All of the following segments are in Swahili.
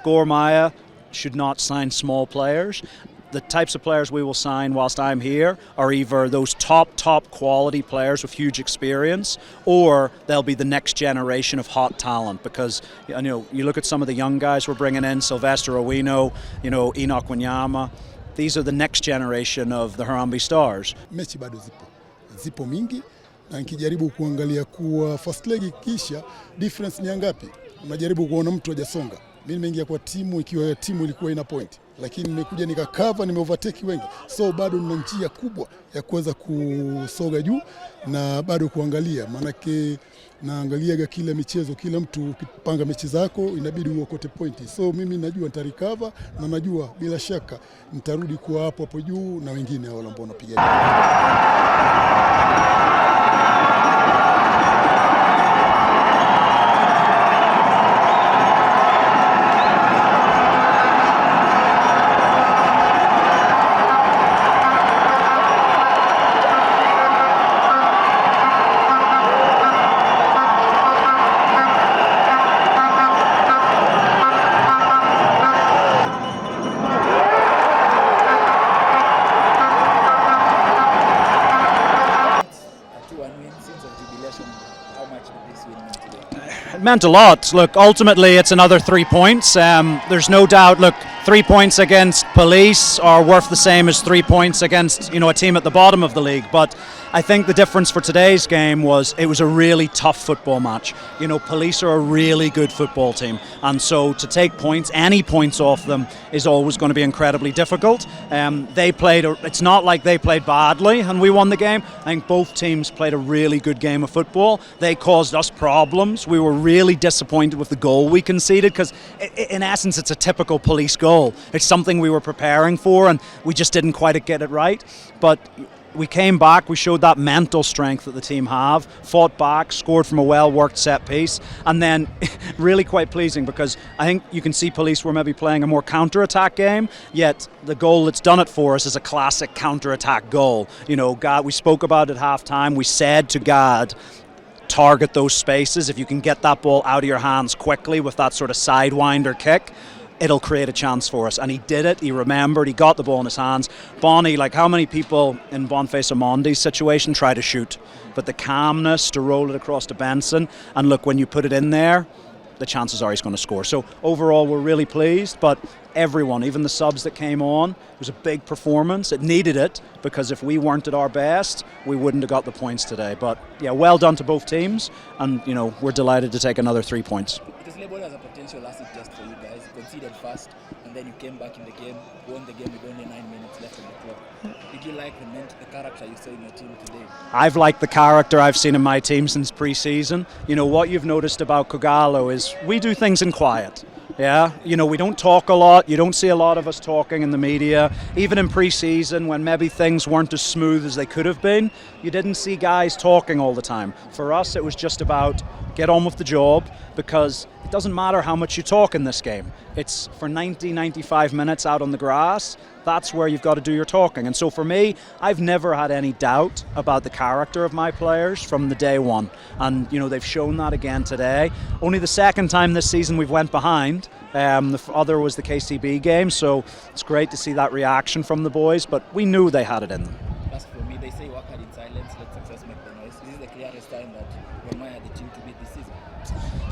Gor Mahia should not sign small players. The types of players we will sign whilst I'm here are either those top quality players with huge experience, or they'll be the next generation of hot talent, because you look at some of the young guys we're bringing in, Sylvester Owino, Enoch Wanyama. These are the next generation of the Harambee Stars. Mechi bado zipo mingi, na nikijaribu kuangalia kuwa first leg ikisha difference ni ngapi, unajaribu kuona mtu hajasonga. Mimi nimeingia kwa timu ikiwa timu ilikuwa ina point, lakini nimekuja nikakava, nimeovertake wengi, so bado nina njia kubwa ya kuweza kusoga juu na bado kuangalia, manake naangaliaga kila michezo, kila mtu ukipanga mechi zako inabidi uokote pointi. So mimi najua nitarecover na najua bila shaka nitarudi kuwa hapo juu na wengine wale ambao wanapiga. It meant a lot. Look, ultimately it's another 3 points. There's no doubt, look, 3 points against Police are worth the same as 3 points against, a team at the bottom of the league. But I think the difference for today's game was it was a really tough football match. Police are a really good football team, and so to take points, any points off them, is always going to be incredibly difficult. It's not like they played badly and we won the game. I think both teams played a really good game of football. They caused us problems. We were really disappointed with the goal we conceded, because in essence it's a typical Police goal. It's something we were preparing for and we just didn't quite get it right. But we came back, we showed that mental strength that the team have, fought back, scored from a well-worked set piece, and then really quite pleasing, because I think you can see Police were maybe playing a more counter-attack game, yet the goal that's done it for us is a classic counter-attack goal. Gad, we spoke about it at half-time, we said to Gad, target those spaces. If you can get that ball out of your hands quickly with that sort of sidewinder kick, it'll create a chance for us. And he did it, he remembered, he got the ball in his hands. Bonnie, like how many people in Boniface Amondi's situation try to shoot? But the calmness to roll it across to Benson, and look, when you put it in there, the chances are he's going to score. So overall we're really pleased, but everyone, even the subs that came on, it was a big performance. It needed it, because if we weren't at our best, we wouldn't have got the points today. But yeah, well done to both teams, and we're delighted to take another 3 points. It was labelled as a potential asset just for you guys. You conceded fast, and then you came back in the game, won the game with only 9 minutes left on the clock. Did you like the character you saw in your team today? I've liked the character I've seen in my team since pre-season. What you've noticed about Kogalo is we do things in quiet. Yeah, we don't talk a lot. You don't see a lot of us talking in the media. Even in pre-season, when maybe things weren't as smooth as they could have been, you didn't see guys talking all the time. For us, it was just about get on with the job, because it doesn't matter how much you talk in this game. It's for 95 minutes out on the grass. That's where you've got to do your talking. And so for me, I've never had any doubt about the character of my players from the day one. And, they've shown that again today. Only the second time this season we've went behind. The other was the KCB game. So it's great to see that reaction from the boys. But we knew they had it in them. As for me, they say work hard in silence, let success make the noise. This is the clearest time that Gor Mahia had the team to beat this season.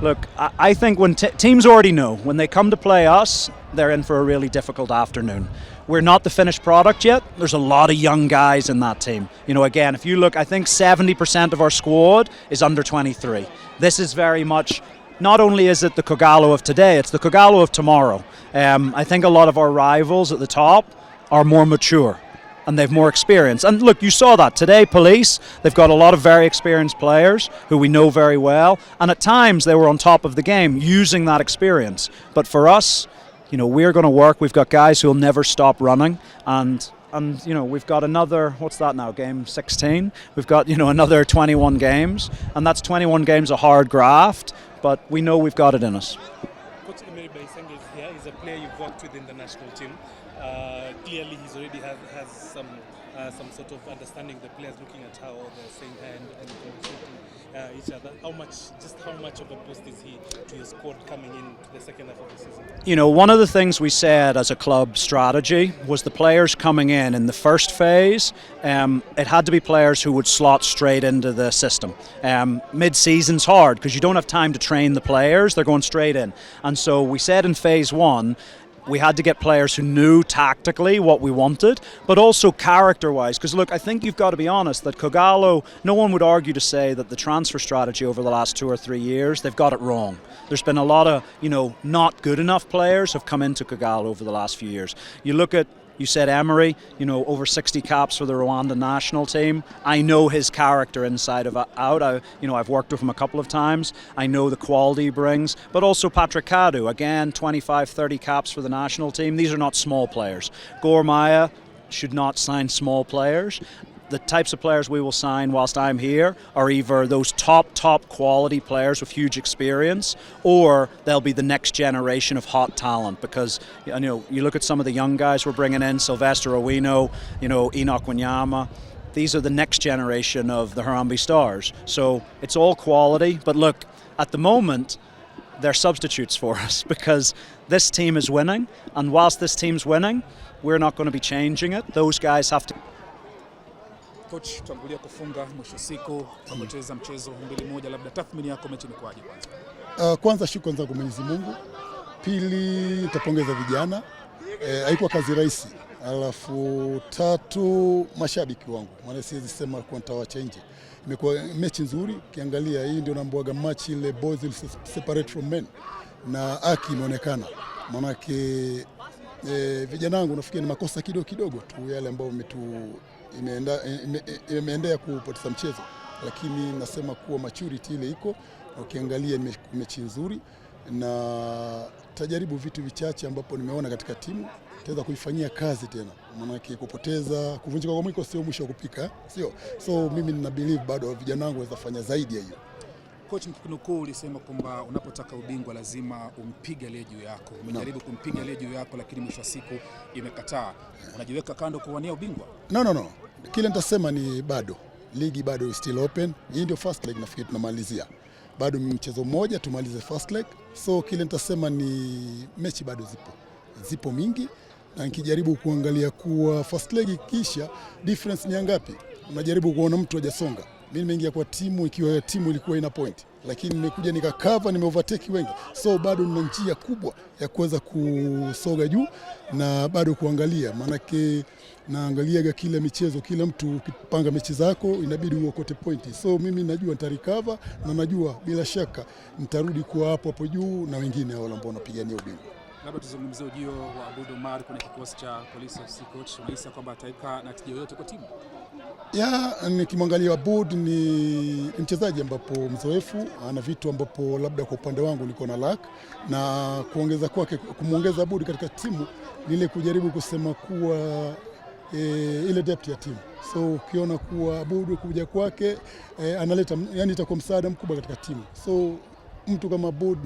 Look, I think when teams already know, when they come to play us, they're in for a really difficult afternoon. We're not the finished product yet. There's a lot of young guys in that team. Again, if you look, I think 70% of our squad is under 23. This is very much, not only is it the Kogalo of today, it's the Kogalo of tomorrow. I think a lot of our rivals at the top are more mature, and they've more experience. And look, you saw that today. Police, they've got a lot of very experienced players who we know very well, and at times they were on top of the game using that experience. But for us, we're going to work. We've got guys who will never stop running, and we've got another, what's that now, game 16? We've got another 21 games, and that's 21 games of hard graft, but we know we've got it in us. Coach Emery Senge is here. He's a player you've worked with in the national team. Clearly, he's already has some sort of understanding of the players, looking at how they're saying and communicating each other. How much of a boost is he to your squad coming into the second half of the season? You know, one of the things we said as a club strategy was the players coming in the first phase, it had to be players who would slot straight into the system. Mid-season's hard because you don't have time to train the players, they're going straight in. And so we said in phase one, we had to get players who knew tactically what we wanted, but also character-wise. Because look, I think you've got to be honest that Kogalo, no one would argue to say that the transfer strategy over the last 2 or 3 years, they've got it wrong. There's been a lot of, not good enough players have come into Kogalo over the last few years. You said Emery, over 60 caps for the Rwanda national team. I know his character inside of out. I've worked with him a couple of times. I know the quality he brings. But also Patrick Kadu, again, 25, 30 caps for the national team. These are not small players. Gor Mahia should not sign small players. The types of players we will sign whilst I'm here are either those top quality players with huge experience, or they'll be the next generation of hot talent. Because you look at some of the young guys we're bringing in, Sylvester Owino, Enoch Wanyama. These are the next generation of the Harambee Stars. So it's all quality. But look, at the moment, they're substitutes for us because this team is winning, and whilst this team's winning, we're not going to be changing it. Those guys have to. Coach, tutangulia kufunga mwisho siku, tumecheza mchezo 2-1, labda tathmini yako mechi ni kwaje kwanza? Kwanza shukrani za Mwenyezi Mungu. Pili, nitapongeza vijana. Haikuwa kazi rahisi. Alafu tatu, mashabiki wangu. Maana siwezi sema kwa nitawaacha nje. Imekuwa mechi nzuri. Ukiangalia hii ndio naambiwaga match ile boys will separate from men. Na haki imeonekana. Maana vijana wangu nafikiri ni makosa kidogo tu yale ambayo imeendea kupoteza mchezo, lakini nasema kuwa maturity ile iko. Ukiangalia mechi nzuri na tajaribu vitu vichache ambapo nimeona katika timu taweza kuifanyia kazi tena, maana kuvunjika kwa mwiko sio mwisho wa kupika, sio? So mimi nina believe bado vijana wangu waweza fanya zaidi ya hiyo. Coach, mkinukuu ulisema kwamba unapotaka ubingwa lazima umpige aliye juu yako. Umejaribu kumpiga aliye juu yako, lakini mwisho wa siku imekataa. Unajiweka kando kuwania ubingwa? No. Kile nitasema ni bado ligi bado is still open. Hii ndio first leg, nafikiri tunamalizia. Bado mchezo mmoja tumalize first leg. So kile nitasema ni mechi bado zipo mingi, na nikijaribu kuangalia kuwa first leg ikisha difference ni ngapi. Unajaribu kuona mtu hajasonga. Mimi nimeingia kwa timu ikiwa timu ilikuwa ina point, lakini nimekuja nikakava, nimeovertake wengi. So bado nina njia kubwa ya kuweza kusoga juu na bado kuangalia, maanake naangaliaga kila michezo, kila mtu ukipanga mechi zako inabidi uokote pointi. So mimi najua nitarecover na najua bila shaka nitarudi kwa hapo juu na wengine wale ambao wanapigania ubingwa. Labda tuzungumzie ujio wa Abud Omar kwenye kikosi cha Police FC. Coach, unahisi kwamba ataika na tija yote kwa timu? Nikimwangalia Abud ni mchezaji ambapo mzoefu, ana vitu ambapo labda kwa upande wangu niko na lack, na kumuongeza Abud katika timu ile kujaribu kusema kuwa ile depth ya timu. So ukiona kuwa Abud kuja kwake analeta, itakuwa msaada mkubwa katika timu. So mtu kama Abud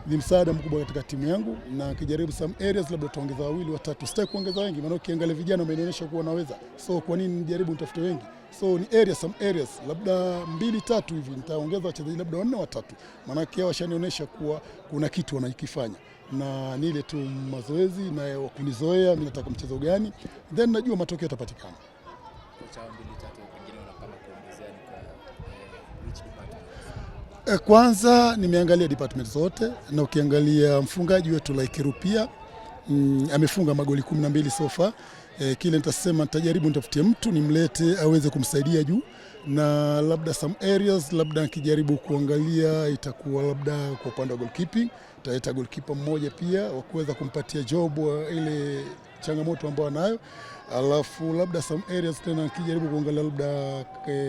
ni msaada mkubwa katika timu yangu, na kijaribu some areas labda tuongeza 2 3. Sitaki kuongeza wengi, maana ukiangalia vijana wamenionyesha kuwa naweza. So kwa nini nijaribu nitafute wengi? So ni some areas labda 2 3 hivi nitaongeza wachezaji labda 4 au 3. Maana yake washanionyesha kuwa kuna kitu wanakifanya. Na ni ile tu mazoezi na kunizoea mimi nataka mchezo gani, then najua matokeo yatapatikana. Kocha 2 3 pengine unapanga kuongezea kwa which department? Kwanza nimeangalia department zote, na ukiangalia mfungaji wetu Laikirupia amefunga magoli 12 so far. Kile nitasema nitajaribu nitafutie mtu nimlete aweze kumsaidia juu, na labda some areas labda nikijaribu kuangalia itakuwa labda kwa upande wa goalkeeping tutaleta goalkeeper mmoja pia wa kuweza kumpatia job ile changamoto ambayo anayo. Alafu labda some areas tena nikijaribu kuangalia labda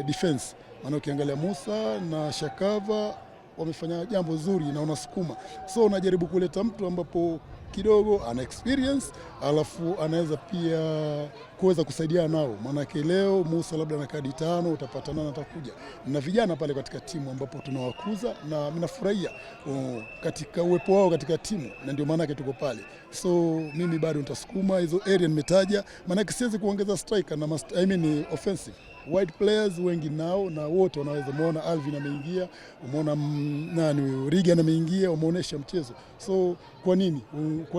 defense, maana ukiangalia Musa na Shakava wamefanya jambo zuri na unasukuma, so unajaribu kuleta mtu ambapo kidogo ana experience, alafu anaweza pia kuweza kusaidia nao. Maanake leo Musa labda na kadi 5 utapata nani atakuja, na vijana pale katika timu ambapo tunawakuza, na ninafurahia katika uwepo wao katika timu, na ndio maana tuko pale. So mimi bado nitasukuma hizo area nimetaja, maanake siwezi kuongeza striker na offensive wide players wengi nao, na wote wanaweza. Umeona Alvin ameingia, umeona nani Regan ameingia, umeonesha mchezo. So kwa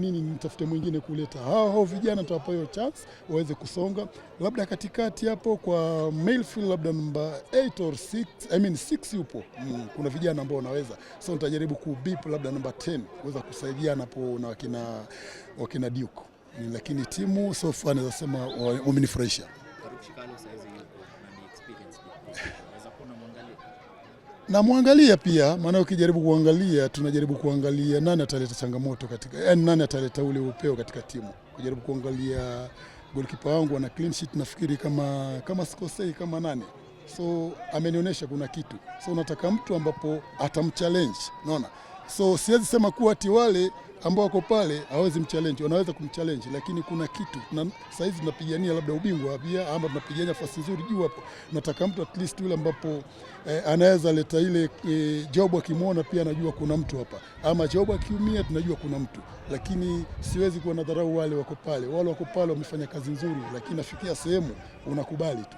nini nitafute mwingine kuleta hao vijana? Nitawapa hiyo chance waweze kusonga, labda katikati hapo kwa midfield labda number 8 or 6, 6 yupo. Kuna vijana ambao wanaweza, so nitajaribu kubip labda number 10 kuweza kusaidiana hapo na wakina Duke. Lakini timu so far naweza sema wamenifurahisha. Na muangalia pia, maana ukijaribu kuangalia, tunajaribu kuangalia nani ataleta changamoto katika, yani nani ataleta ule upeo katika timu. Kujaribu kuangalia goalkeeper wangu ana clean sheet, nafikiri kama sikosei kama 8. So amenionyesha kuna kitu. So nataka mtu ambapo atamchallenge, unaona. So siwezi sema kuwa ati wale ambao wako pale hawezi mchallenge, wanaweza kumchallenge, lakini kuna kitu. Sasa hivi tunapigania labda ubingwa pia, ama tunapigania nafasi nzuri juu hapo. Nataka mtu at least yule ambapo anaweza leta ile Job akimwona pia anajua kuna mtu hapa, ama Job akiumia tunajua kuna mtu. Lakini siwezi kuwa na dharau wale wako pale. Wale wako pale wamefanya kazi nzuri, lakini nafikia sehemu unakubali tu.